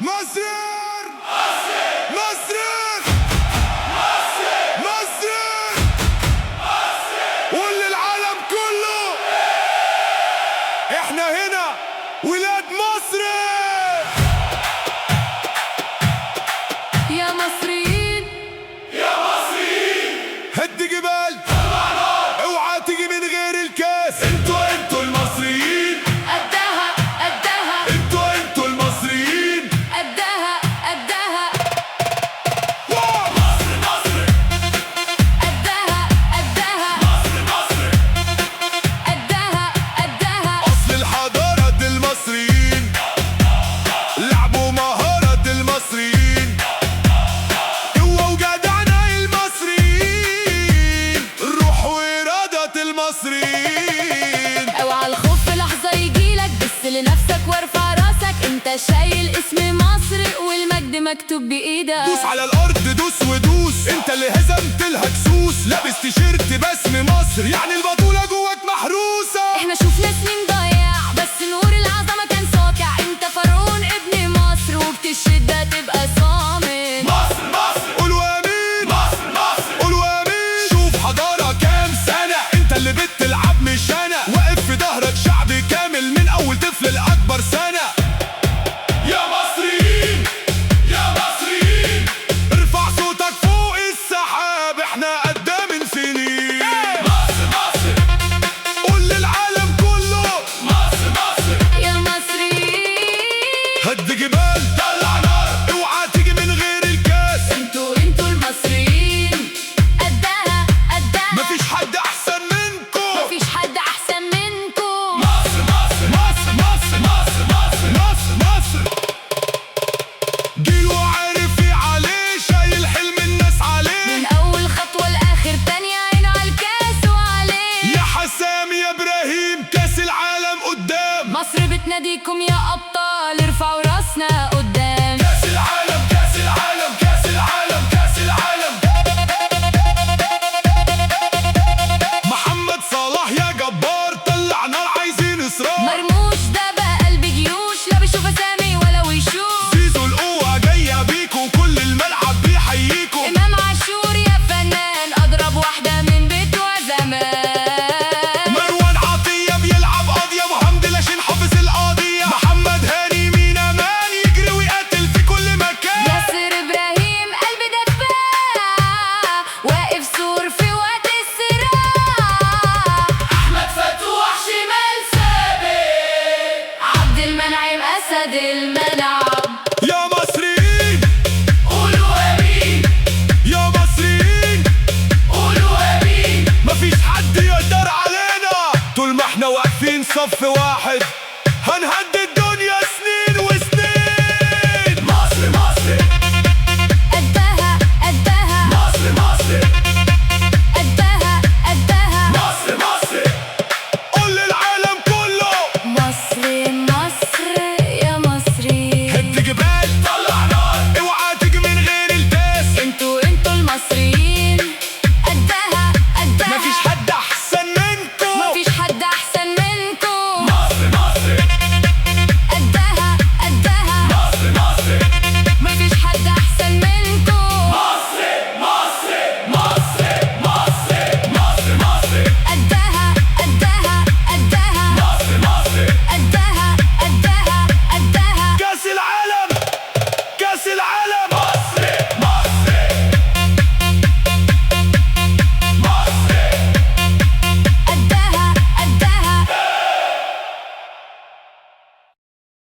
مصر مصر مصر قول للعالم كله احنا هنا ولاد مصر. يا مصريين يا مصريين هد جبال طلع نار اوعى تيجي من غير الكاس. انتوا المصريين قدها قدها انتوا المصريين قدها قدها مصر مصر قدها قدها مصر مصر قدها قدها اصل الحضارة دي المصريين لعبوا مهارة المصريين قوة وجدعنة المصريين الروح وإرادة المصريين. اوعى الخوف في لحظة يجيلك بس لنفسك وارفع راسك، انت شايل اسم مصر والمجد مكتوب بايدك. دوس على الارض دوس ودوس انت اللي هزمت الهكسوس، لابس تيشيرت باسم مصر يعني البطولة جواك محروسة. احنا شوفنا سنين ضياع بس نور العظمة كان ساطع، انت فرعون ابن مصر وقت الشدة تبقى صامت. مصر مصر قولوا امين مصر مصر قولوا امين. شوف حضارة كام سنة انت اللي بتلعب مش انا، واقف في ظهرك شعب كامل من اول طفل لاكبر سنة. يا مصريين يا مصريين ارفع صوتك فوق السحاب احنا قدام من سنين. مصر مصر قول للعالم كله مصر مصر. يا مصريين هد جبال طلع نار اوعى تيجي من غير الكاس. انتوا المصريين قدها قدها مفيش حد احسن منكم مفيش حد احسن منكم. مصر مصر مصر مصر مصر مصر مصر مصر جيل وعارف ايه عليه شايل حلم الناس عليه. من اول خطوة لاخر تانية عين على الكاس وعليه. يا حسام يا ابراهيم كاس العالم قدام. مصر بتناديكم يا ابطال ارفعوا راسنا قدام. كاس العالم كاس العالم كاس العالم كاس العالم. محمد صلاح يا جبار طلع نار عايزين اصرار. مرموش ده بقى قلب جيوش لا بيشوف اسامي ولا ويشوف. زيزو القوة جاية بيكو كل الملعب بيحييكو. امام عاشور يا فنان اضرب واحدة من بيتو زمان. مروان عطية بيلعب قاضية وحمد لاشين حافظ القضية. محمد هاني مين امان يجري ويقاتل في كل مكان. ياسر ابراهيم قلب دفاع واقف سور في وقت الصراع. احمد فتوح شمال ثابت عبد المنعم اسد الملعب. يا مصريين قولوا امين يا مصريين قولوا امين. مفيش حد يقدر علينا طول ما احنا واقفين صف واحد.